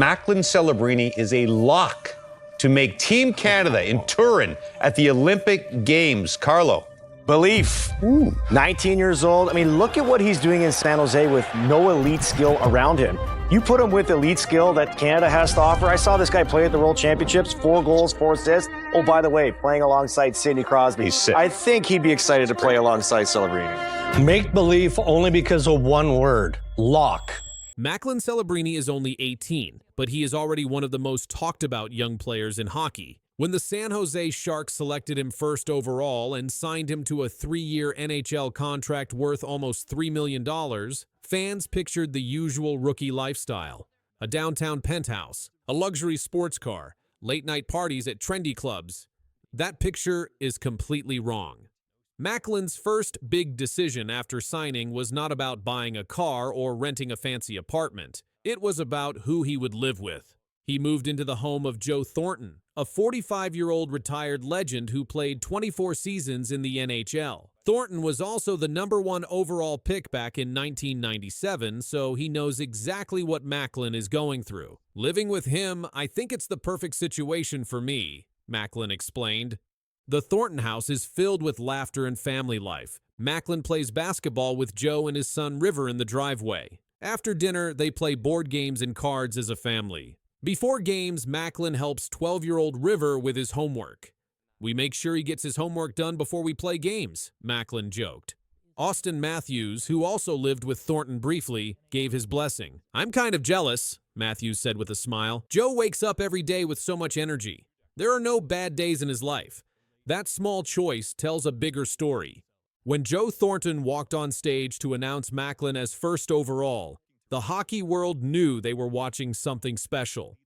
Macklin Celebrini is a lock to make Team Canada in Turin at the Olympic Games. Carlo. Belief. 19 years old. I mean, look at what he's doing in San Jose with no elite skill around him. You put him with elite skill that Canada has to offer. I saw this guy play at the World Championships, 4 goals, 4 assists. Oh, by the way, playing alongside Sidney Crosby. He's sick. I think he'd be excited to play alongside Celebrini. Make believe only because of one word: lock. Macklin Celebrini is only 18, but he is already one of the most talked about young players in hockey. When the San Jose Sharks selected him first overall and signed him to a 3-year NHL contract worth almost $3 million, fans pictured the usual rookie lifestyle: a downtown penthouse, a luxury sports car, late-night parties at trendy clubs. That picture is completely wrong. Macklin's first big decision after signing was not about buying a car or renting a fancy apartment. It was about who he would live with. He moved into the home of Joe Thornton, a 45-year-old retired legend who played 24 seasons in the NHL. Thornton was also the #1 overall pick back in 1997, so he knows exactly what Macklin is going through. "Living with him, I think it's the perfect situation for me," Macklin explained. The Thornton house is filled with laughter and family life. Macklin plays basketball with Joe and his son River in the driveway. After dinner, they play board games and cards as a family. Before games, Macklin helps 12-year-old River with his homework. "We make sure he gets his homework done before we play games," Macklin joked. Austin Matthews, who also lived with Thornton briefly, gave his blessing. "I'm kind of jealous," Matthews said with a smile. "Joe wakes up every day with so much energy. There are no bad days in his life." That small choice tells a bigger story. When Joe Thornton walked on stage to announce Macklin as first overall, the hockey world knew they were watching something special.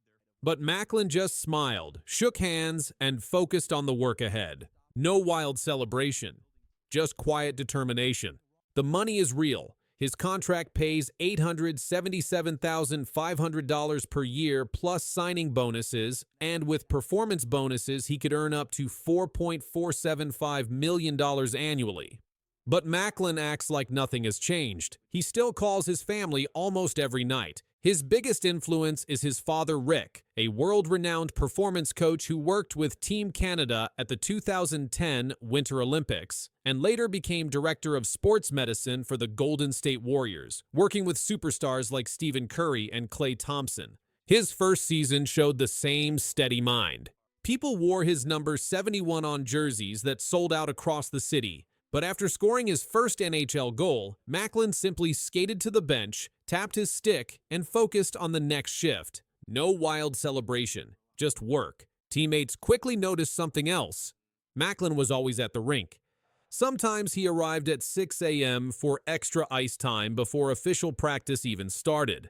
But Macklin just smiled, shook hands, and focused on the work ahead. No wild celebration, just quiet determination. The money is real. His contract pays $877,500 per year plus signing bonuses, and with performance bonuses, he could earn up to $4.475 million annually. But Macklin acts like nothing has changed. He still calls his family almost every night. His biggest influence is his father, Rick, a world-renowned performance coach who worked with Team Canada at the 2010 Winter Olympics and later became director of sports medicine for the Golden State Warriors, working with superstars like Stephen Curry and Klay Thompson. His first season showed the same steady mind. People wore his number 71 on jerseys that sold out across the city. But after scoring his first NHL goal, Macklin simply skated to the bench, tapped his stick, and focused on the next shift. No wild celebration, just work. Teammates quickly noticed something else. Macklin was always at the rink. Sometimes he arrived at 6 a.m. for extra ice time before official practice even started.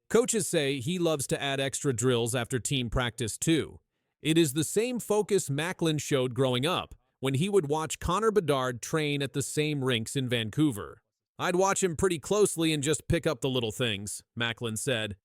Coaches say he loves to add extra drills after team practice too. It is the same focus Macklin showed growing up, when he would watch Connor Bedard train at the same rinks in Vancouver. "I'd watch him pretty closely and just pick up the little things," Macklin said.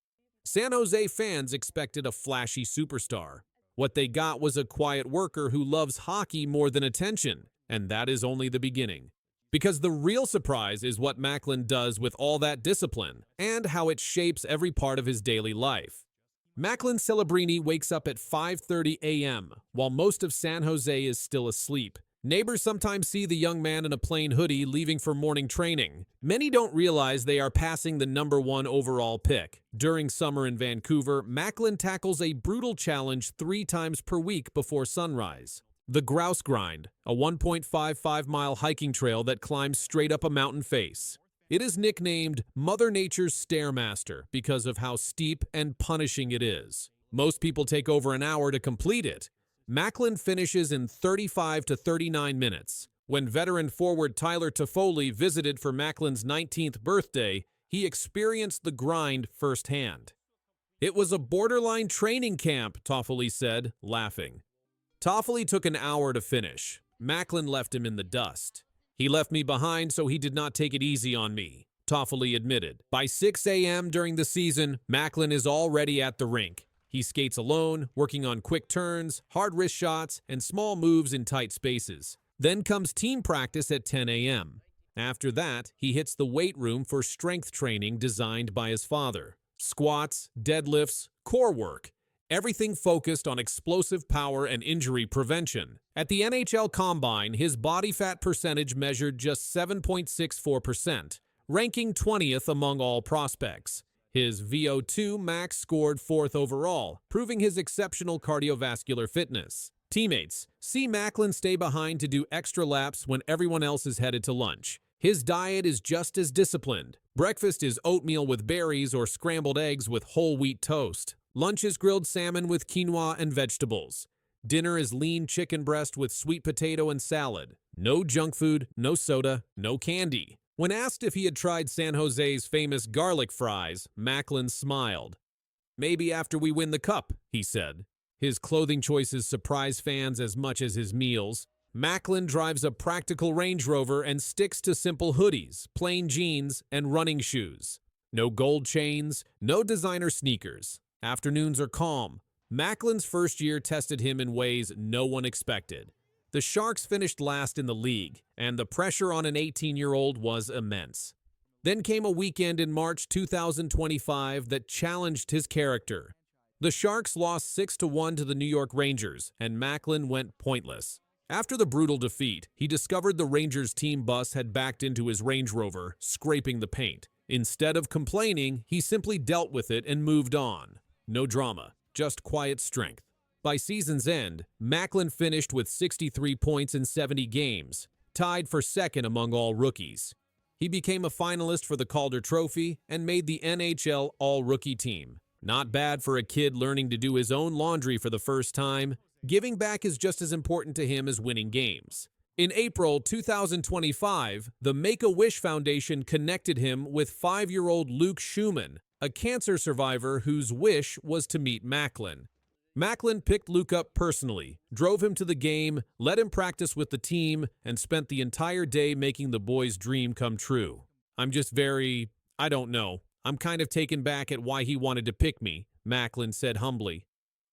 San Jose fans expected a flashy superstar. What they got was a quiet worker who loves hockey more than attention, and that is only the beginning. Because the real surprise is what Macklin does with all that discipline, and how it shapes every part of his daily life. Macklin Celebrini wakes up at 5:30 a.m., while most of San Jose is still asleep. Neighbors sometimes see the young man in a plain hoodie leaving for morning training. Many don't realize they are passing the #1 overall pick. During summer in Vancouver, Macklin tackles a brutal challenge 3 times per week before sunrise. The Grouse Grind, a 1.55-mile hiking trail that climbs straight up a mountain face. It is nicknamed Mother Nature's Stairmaster because of how steep and punishing it is. Most people take over an hour to complete it. Macklin finishes in 35 to 39 minutes. When veteran forward Tyler Toffoli visited for Macklin's 19th birthday, he experienced the grind firsthand. "It was a borderline training camp," Toffoli said, laughing. Toffoli took an hour to finish. Macklin left him in the dust. "He left me behind, so he did not take it easy on me," Toffoli admitted. By 6 a.m. during the season, Macklin is already at the rink. He skates alone, working on quick turns, hard wrist shots, and small moves in tight spaces. Then comes team practice at 10 a.m. After that, he hits the weight room for strength training designed by his father. squats, deadlifts, core work. Everything focused on explosive power and injury prevention. At the NHL Combine, his body fat percentage measured just 7.64%, ranking 20th among all prospects. His VO2 max scored 4th overall, proving his exceptional cardiovascular fitness. Teammates, see Macklin stay behind to do extra laps when everyone else is headed to lunch. His diet is just as disciplined. Breakfast is oatmeal with berries or scrambled eggs with whole wheat toast. Lunch is grilled salmon with quinoa and vegetables. Dinner is lean chicken breast with sweet potato and salad. No junk food, no soda, no candy. When asked if he had tried San Jose's famous garlic fries, Macklin smiled. "Maybe after we win the cup," he said. His clothing choices surprise fans as much as his meals. Macklin drives a practical Range Rover and sticks to simple hoodies, plain jeans, and running shoes. No gold chains, no designer sneakers. Afternoons are calm. Macklin's first year tested him in ways no one expected. The Sharks finished last in the league, and the pressure on an 18-year-old was immense. Then came a weekend in March 2025 that challenged his character. The Sharks lost 6-1 to the New York Rangers, and Macklin went pointless. After the brutal defeat, he discovered the Rangers team bus had backed into his Range Rover, scraping the paint. Instead of complaining, he simply dealt with it and moved on. No drama, just quiet strength. By season's end, Macklin finished with 63 points in 70 games, tied for second among all rookies. He became a finalist for the Calder Trophy and made the NHL All-Rookie team. Not bad for a kid learning to do his own laundry for the first time. Giving back is just as important to him as winning games. In April 2025, the Make-A-Wish Foundation connected him with 5-year-old Luke Schumann, a cancer survivor whose wish was to meet Macklin. Macklin picked Luke up personally, drove him to the game, let him practice with the team, and spent the entire day making the boy's dream come true. "I'm just I don't know. I'm kind of taken back at why he wanted to pick me," Macklin said humbly.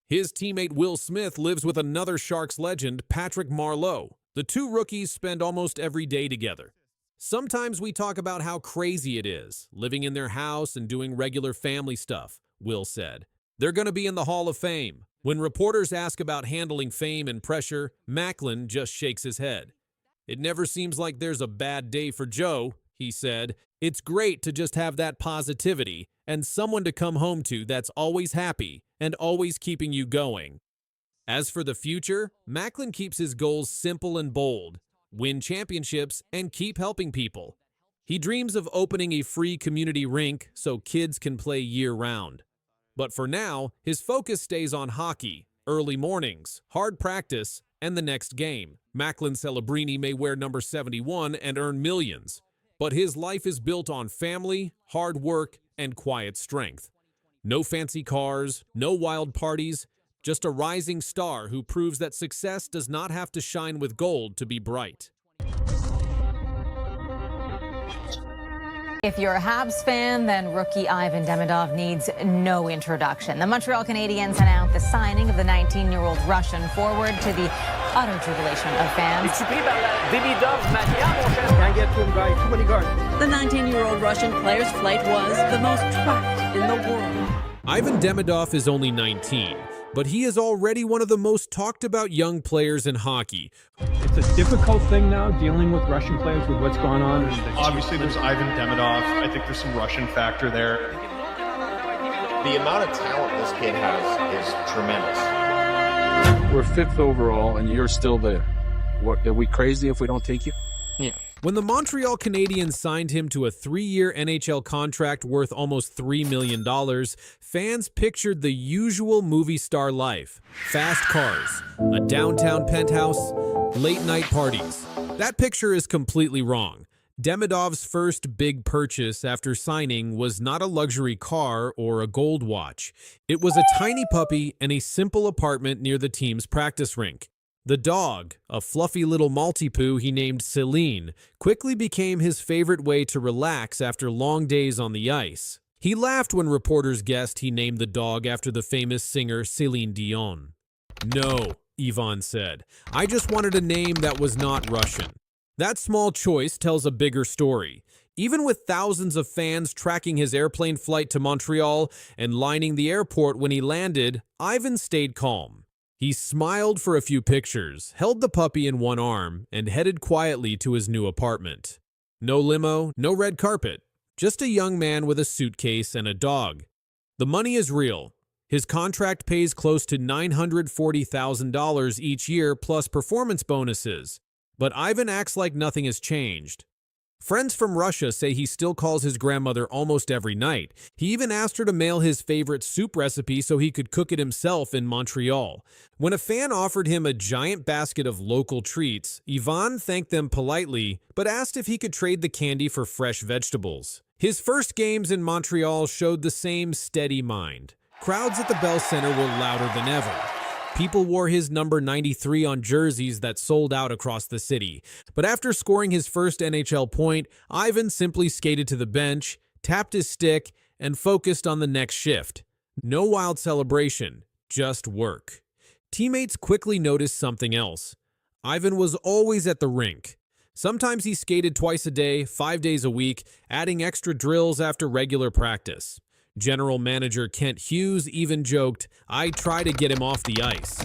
His teammate Will Smith lives with another Sharks legend, Patrick Marleau. The two rookies spend almost every day together. "Sometimes we talk about how crazy it is, living in their house and doing regular family stuff," Will said. "They're going to be in the Hall of Fame." When reporters ask about handling fame and pressure, Macklin just shakes his head. "It never seems like there's a bad day for Joe," he said. "It's great to just have that positivity and someone to come home to that's always happy and always keeping you going." As for the future, Macklin keeps his goals simple and bold: win championships and keep helping people. He dreams of opening a free community rink so kids can play year-round. But for now, his focus stays on hockey, early mornings, hard practice, and the next game. Macklin Celebrini may wear number 71 and earn millions, but his life is built on family, hard work, and quiet strength. No fancy cars, no wild parties, just a rising star who proves that success does not have to shine with gold to be bright. If you're a Habs fan, then rookie Ivan Demidov needs no introduction. The Montreal Canadiens announced the signing of the 19-year-old Russian forward to the utter jubilation of fans. The 19-year-old Russian player's flight was the most tracked in the world. Ivan Demidov is only 19, but he is already one of the most talked about young players in hockey. It's a difficult thing now, dealing with Russian players with what's going on. Obviously, there's Ivan Demidov. I think there's some Russian factor there. The amount of talent this kid has is tremendous. We're 5th overall, and you're still there. What, are we crazy if we don't take you? Yeah. When the Montreal Canadiens signed him to a 3-year NHL contract worth almost $3 million, fans pictured the usual movie star life: fast cars, a downtown penthouse, late-night parties. That picture is completely wrong. Demidov's first big purchase after signing was not a luxury car or a gold watch. It was a tiny puppy and a simple apartment near the team's practice rink. The dog, a fluffy little Maltipoo he named Celine, quickly became his favorite way to relax after long days on the ice. He laughed when reporters guessed he named the dog after the famous singer Celine Dion. "No," Ivan said. "I just wanted a name that was not Russian." That small choice tells a bigger story. Even with thousands of fans tracking his airplane flight to Montreal and lining the airport when he landed, Ivan stayed calm. He smiled for a few pictures, held the puppy in one arm, and headed quietly to his new apartment. No limo, no red carpet, just a young man with a suitcase and a dog. The money is real. His contract pays close to $940,000 each year plus performance bonuses. But Ivan acts like nothing has changed. Friends from Russia say he still calls his grandmother almost every night. He even asked her to mail his favorite soup recipe so he could cook it himself in Montreal. When a fan offered him a giant basket of local treats, Ivan thanked them politely, but asked if he could trade the candy for fresh vegetables. His first games in Montreal showed the same steady mind. Crowds at the Bell Center were louder than ever. People wore his number 93 on jerseys that sold out across the city. But after scoring his first NHL point, Ivan simply skated to the bench, tapped his stick, and focused on the next shift. No wild celebration, just work. Teammates quickly noticed something else. Ivan was always at the rink. Sometimes he skated twice a day, 5 days a week, adding extra drills after regular practice. General manager Kent Hughes even joked, "I try to get him off the ice."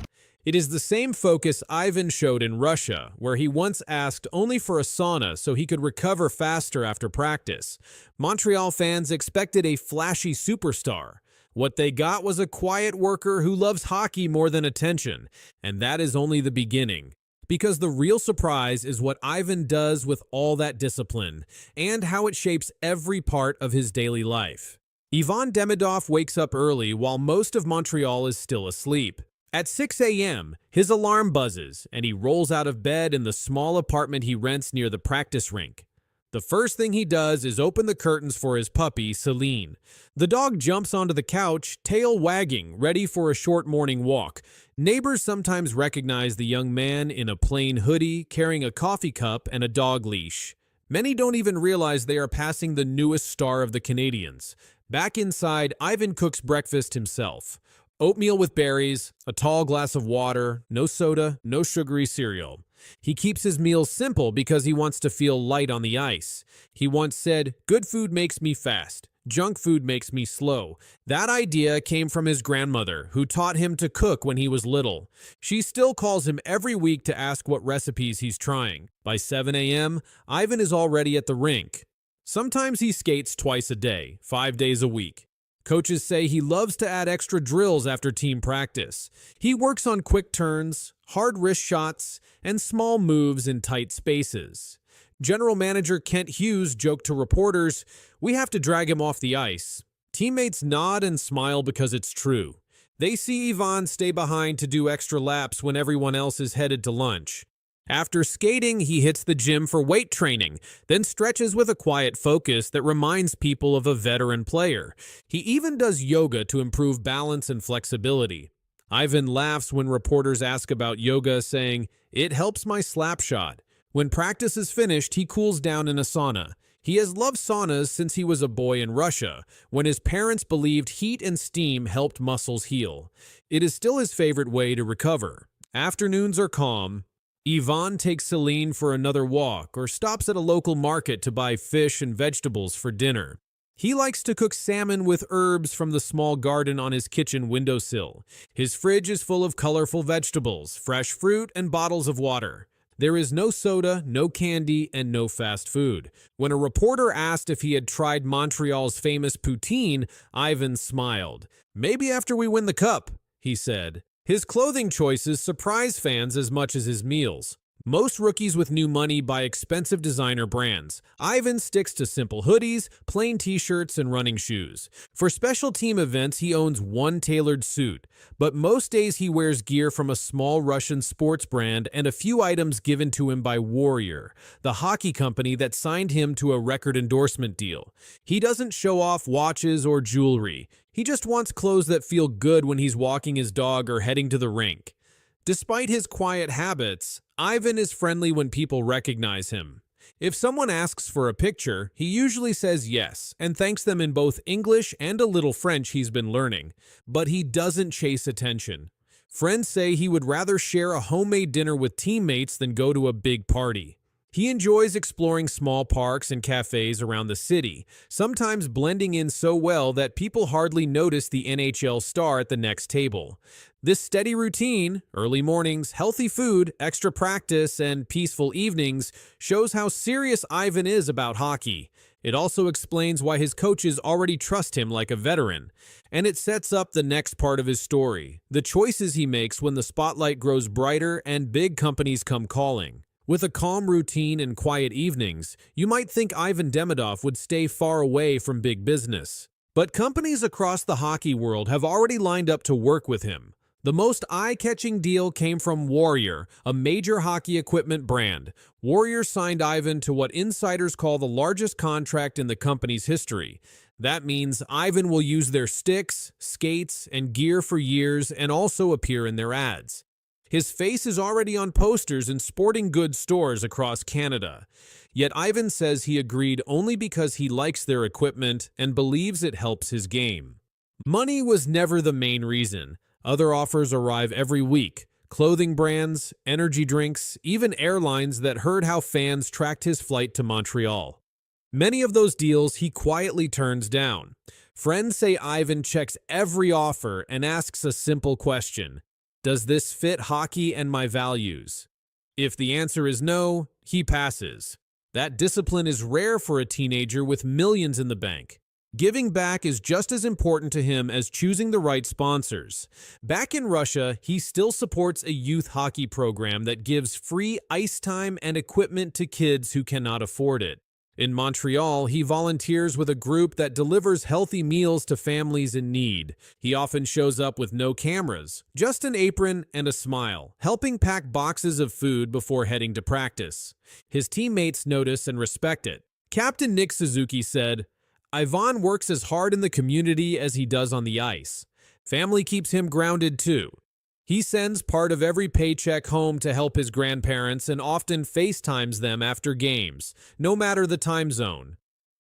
It is the same focus Ivan showed in Russia, where he once asked only for a sauna so he could recover faster after practice. Montreal fans expected a flashy superstar. What they got was a quiet worker who loves hockey more than attention, and that is only the beginning. Because the real surprise is what Ivan does with all that discipline, and how it shapes every part of his daily life. Ivan Demidov wakes up early while most of Montreal is still asleep. At 6 a.m., his alarm buzzes, and he rolls out of bed in the small apartment he rents near the practice rink. The first thing he does is open the curtains for his puppy, Celine. The dog jumps onto the couch, tail wagging, ready for a short morning walk. Neighbors sometimes recognize the young man in a plain hoodie, carrying a coffee cup and a dog leash. Many don't even realize they are passing the newest star of the Canadiens. Back inside, Ivan cooks breakfast himself. Oatmeal with berries, a tall glass of water, no soda, no sugary cereal. He keeps his meals simple because he wants to feel light on the ice. He once said, "Good food makes me fast. Junk food makes me slow." That idea came from his grandmother, who taught him to cook when he was little. She still calls him every week to ask what recipes he's trying. By 7 a.m., Ivan is already at the rink. Sometimes he skates twice a day, 5 days a week. Coaches say he loves to add extra drills after team practice. He works on quick turns, hard wrist shots, and small moves in tight spaces. General manager Kent Hughes joked to reporters, "We have to drag him off the ice." Teammates nod and smile because it's true. They see Ivan stay behind to do extra laps when everyone else is headed to lunch. After skating, he hits the gym for weight training, then stretches with a quiet focus that reminds people of a veteran player. He even does yoga to improve balance and flexibility. Ivan laughs when reporters ask about yoga, saying, "It helps my slap shot." When practice is finished, he cools down in a sauna. He has loved saunas since he was a boy in Russia, when his parents believed heat and steam helped muscles heal. It is still his favorite way to recover. Afternoons are calm. Ivan takes Celine for another walk or stops at a local market to buy fish and vegetables for dinner. He likes to cook salmon with herbs from the small garden on his kitchen windowsill. His fridge is full of colorful vegetables, fresh fruit, and bottles of water. There is no soda, no candy, and no fast food. When a reporter asked if he had tried Montreal's famous poutine, Ivan smiled. "Maybe after we win the cup," he said. His clothing choices surprise fans as much as his meals. Most rookies with new money buy expensive designer brands. Ivan sticks to simple hoodies, plain t-shirts, and running shoes. For special team events, he owns one tailored suit. But most days he wears gear from a small Russian sports brand and a few items given to him by Warrior, the hockey company that signed him to a record endorsement deal. He doesn't show off watches or jewelry. He just wants clothes that feel good when he's walking his dog or heading to the rink. Despite his quiet habits, Ivan is friendly when people recognize him. If someone asks for a picture, he usually says yes and thanks them in both English and a little French he's been learning. But he doesn't chase attention. Friends say he would rather share a homemade dinner with teammates than go to a big party. He enjoys exploring small parks and cafes around the city, sometimes blending in so well that people hardly notice the NHL star at the next table. This steady routine, early mornings, healthy food, extra practice, and peaceful evenings shows how serious Ivan is about hockey. It also explains why his coaches already trust him like a veteran. And it sets up the next part of his story, the choices he makes when the spotlight grows brighter and big companies come calling. With a calm routine and quiet evenings, you might think Ivan Demidov would stay far away from big business. But companies across the hockey world have already lined up to work with him. The most eye-catching deal came from Warrior, a major hockey equipment brand. Warrior signed Ivan to what insiders call the largest contract in the company's history. That means Ivan will use their sticks, skates, and gear for years and also appear in their ads. His face is already on posters in sporting goods stores across Canada. Yet Ivan says he agreed only because he likes their equipment and believes it helps his game. Money was never the main reason. Other offers arrive every week. Clothing brands, energy drinks, even airlines that heard how fans tracked his flight to Montreal. Many of those deals he quietly turns down. Friends say Ivan checks every offer and asks a simple question: does this fit hockey and my values? If the answer is no, he passes. That discipline is rare for a teenager with millions in the bank. Giving back is just as important to him as choosing the right sponsors. Back in Russia, he still supports a youth hockey program that gives free ice time and equipment to kids who cannot afford it. In Montreal, he volunteers with a group that delivers healthy meals to families in need. He often shows up with no cameras, just an apron and a smile, helping pack boxes of food before heading to practice. His teammates notice and respect it. Captain Nick Suzuki said, "Ivan works as hard in the community as he does on the ice. Family keeps him grounded too. He sends part of every paycheck home to help his grandparents and often FaceTimes them after games, no matter the time zone."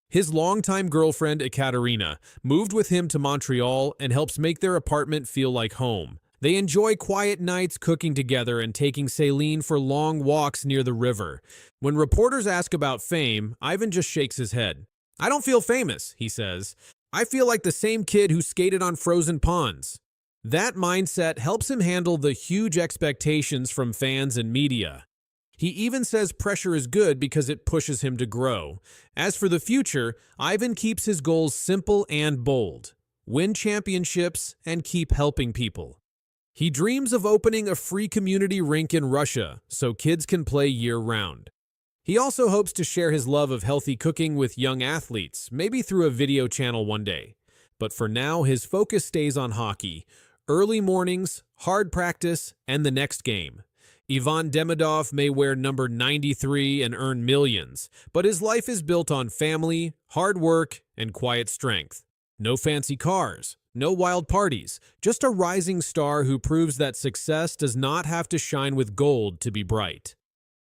His longtime girlfriend, Ekaterina, moved with him to Montreal and helps make their apartment feel like home. They enjoy quiet nights cooking together and taking Celine for long walks near the river. When reporters ask about fame, Ivan just shakes his head. "I don't feel famous," he says. "I feel like the same kid who skated on frozen ponds." That mindset helps him handle the huge expectations from fans and media. He even says pressure is good because it pushes him to grow. As for the future, Ivan keeps his goals simple and bold: win championships and keep helping people. He dreams of opening a free community rink in Russia so kids can play year-round. He also hopes to share his love of healthy cooking with young athletes, maybe through a video channel one day. But for now, his focus stays on hockey. Early mornings, hard practice, and the next game. Ivan Demidov may wear number 93 and earn millions, but his life is built on family, hard work, and quiet strength. No fancy cars, no wild parties, just a rising star who proves that success does not have to shine with gold to be bright.